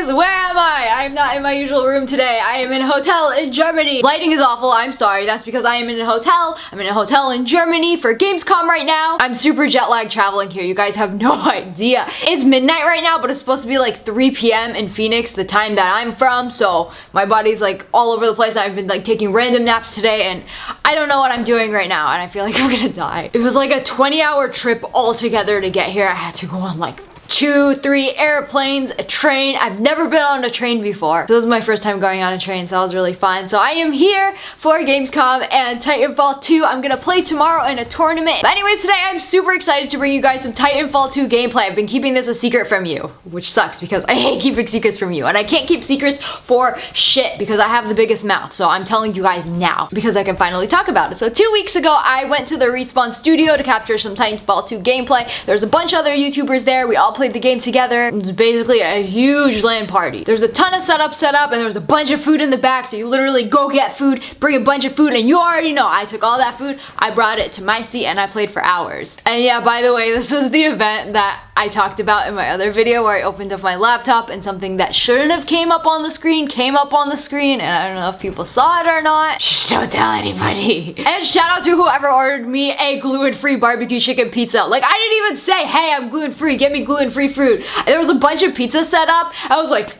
guys, where am I? I'm not in my usual room today. I am in a hotel in Germany. Lighting is awful, I'm sorry. That's because I am in a hotel. I'm in a hotel in Germany for Gamescom right now. I'm super jet lagged traveling here. You guys have no idea. It's midnight right now, but it's supposed to be like 3 p.m. in Phoenix, the time that I'm from. So my body's like all over the place. I've been like taking random naps today and I don't know what I'm doing right now and I feel like I'm gonna die. It was like a 20-hour trip altogether to get here. I had to go on like 2-3 airplanes, a train. I've never been on a train before. This was my first time going on a train, so that was really fun. So I am here for Gamescom and Titanfall 2. I'm gonna play tomorrow in a tournament. But anyways, today I'm super excited to bring you guys some Titanfall 2 gameplay. I've been keeping this a secret from you, which sucks because I hate keeping secrets from you. And I can't keep secrets for shit because I have the biggest mouth. So I'm telling you guys now because I can finally talk about it. So 2 weeks ago, I went to the Respawn studio to capture some Titanfall 2 gameplay. There's a bunch of other YouTubers there. We all played the game together. It was basically a huge LAN party. There's a ton of setup set up and there's a bunch of food in the back, so you literally go get food, bring a bunch of food, and you already know I took all that food, I brought it to my seat, and I played for hours. And yeah, by the way, this was the event that I talked about in my other video where I opened up my laptop and something that shouldn't have came up on the screen came up on the screen, and I don't know if people saw it or not. Shh, don't tell anybody. And shout out to whoever ordered me a gluten-free barbecue chicken pizza. Like, I didn't even say, hey, I'm gluten-free, get me gluten-free food. There was a bunch of pizza set up. I was like,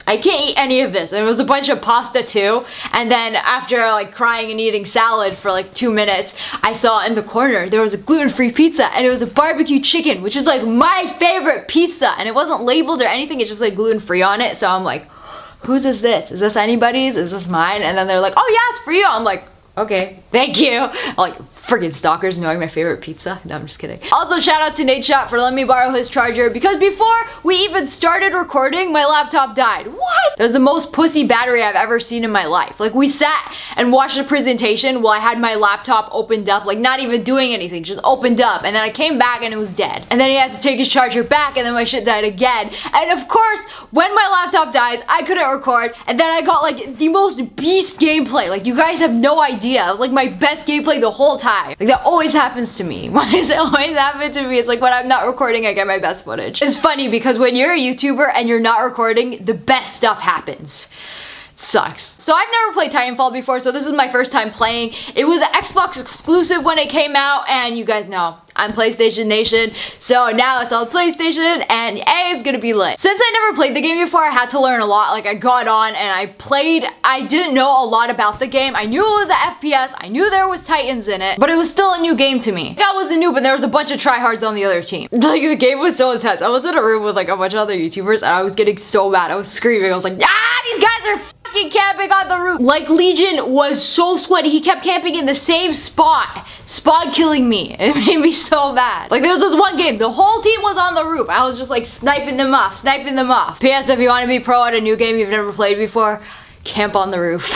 I can't eat any of this. And it was a bunch of pasta too. And then after like crying and eating salad for like 2 minutes, I saw in the corner there was a gluten-free pizza and it was a barbecue chicken, which is like my favorite pizza. And it wasn't labeled or anything. It's just like gluten-free on it. So I'm like, whose is this? Is this anybody's? Is this mine? And then they're like, oh yeah, it's for you. I'm like, okay, thank you. I'm like, freaking stalkers knowing my favorite pizza. No, I'm just kidding. Also, shout out to Nate Shot for letting me borrow his charger because before we even started recording, my laptop died. What? That was the most pussy battery I've ever seen in my life. Like, we sat and watched the presentation while I had my laptop opened up, like not even doing anything, just opened up. And then I came back and it was dead. And then he had to take his charger back and then my shit died again. And of course, when my laptop dies, I couldn't record. And then I got like the most beast gameplay. Like, you guys have no idea. It was like my best gameplay the whole time. Like, that always happens to me. Why does it always happen to me? It's like when I'm not recording, I get my best footage. It's funny because when you're a YouTuber and you're not recording, the best stuff happens. It sucks. So I've never played Titanfall before, so this is my first time playing. It was an Xbox exclusive when it came out, and you guys know I'm PlayStation Nation, so now it's on PlayStation, and it's gonna be lit. Since I never played the game before, I had to learn a lot. Like, I got on and I played. I didn't know a lot about the game. I knew it was an FPS, I knew there was Titans in it, but it was still a new game to me. I wasn't new, but there was a bunch of tryhards on the other team. Like, the game was so intense. I was in a room with like a bunch of other YouTubers, and I was getting so mad. I was screaming. I was like, ah, these guys are fucking camping on the roof. Like, Legion was so sweaty. He kept camping in the same spot killing me. It made me so mad. Like, there was this one game, the whole team was on the roof. I was just like sniping them off. P.S. If you want to be pro at a new game you've never played before, camp on the roof.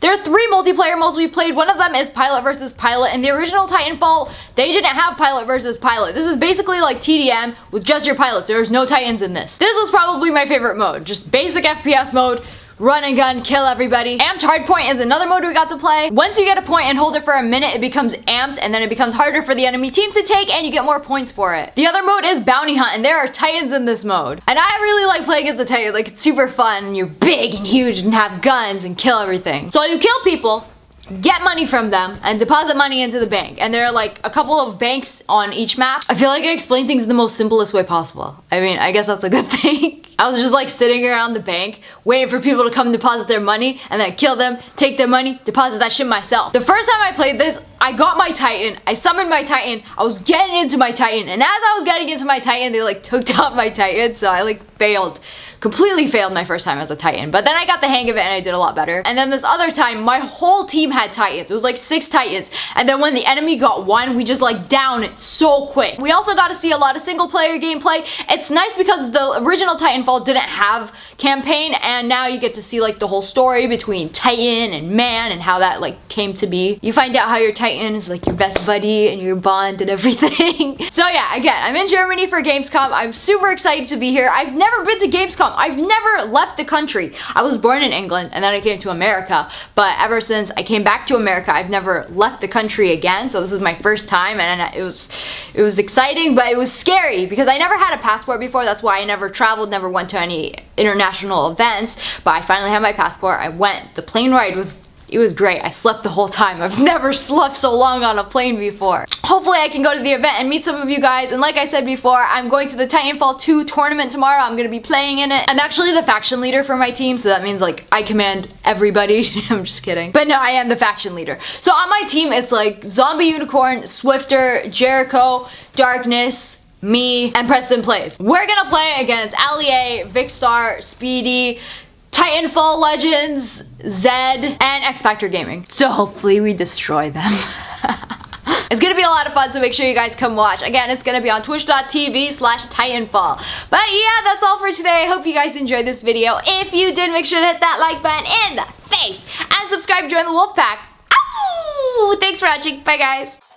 There are 3 multiplayer modes we played. One of them is pilot versus pilot. In the original Titanfall, they didn't have pilot versus pilot. This is basically like TDM with just your pilots. There's no Titans in this. This was probably my favorite mode. Just basic FPS mode. Run and gun, kill everybody. Amped hardpoint is another mode we got to play. Once you get a point and hold it for a minute, it becomes amped, and then it becomes harder for the enemy team to take, and you get more points for it. The other mode is bounty hunt, and there are Titans in this mode. And I really like playing as a Titan. Like, it's super fun, and you're big and huge and have guns and kill everything. So you kill people, get money from them, and deposit money into the bank. And there are like a couple of banks on each map. I feel like I explain things in the most simplest way possible. I mean, I guess that's a good thing. I was just like sitting around the bank, waiting for people to come deposit their money, and then kill them, take their money, deposit that shit myself. The first time I played this, I got my Titan, I summoned my Titan, I was getting into my Titan, and as I was getting into my Titan, they like took out my Titan, so I like failed. Completely failed my first time as a Titan, but then I got the hang of it and I did a lot better. And then this other time, my whole team had Titans. It was like 6 Titans. And then when the enemy got 1, we just like downed it so quick. We also got to see a lot of single player gameplay. It's nice because the original Titanfall didn't have campaign, and now you get to see like the whole story between Titan and man and how that like came to be. You find out how your Titan is like your best buddy and your bond and everything. So yeah, again, I'm in Germany for Gamescom. I'm super excited to be here. I've never been to Gamescom from. I've never left the country. I was born in England and then I came to America, but ever since I came back to America, I've never left the country again. So this is my first time, and it was exciting, but it was scary because I never had a passport before. That's why I never traveled, never went to any international events, but I finally had my passport. I went. The plane ride was great. I slept the whole time. I've never slept so long on a plane before. Hopefully I can go to the event and meet some of you guys. And like I said before, I'm going to the Titanfall 2 tournament tomorrow. I'm gonna be playing in it. I'm actually the faction leader for my team, so that means like I command everybody. I'm just kidding. But no, I am the faction leader. So on my team, it's like Zombie Unicorn, Swifter, Jericho, Darkness, me, and Preston Plays. We're gonna play against Allie, Vicstar, Speedy, Titanfall Legends, Zed, and X Factor Gaming. So hopefully we destroy them. It's gonna be a lot of fun, so make sure you guys come watch. Again, it's gonna be on twitch.tv/Titanfall. But yeah, that's all for today. I hope you guys enjoyed this video. If you did, make sure to hit that like button in the face and subscribe to join the wolf pack. Ow! Thanks for watching. Bye guys.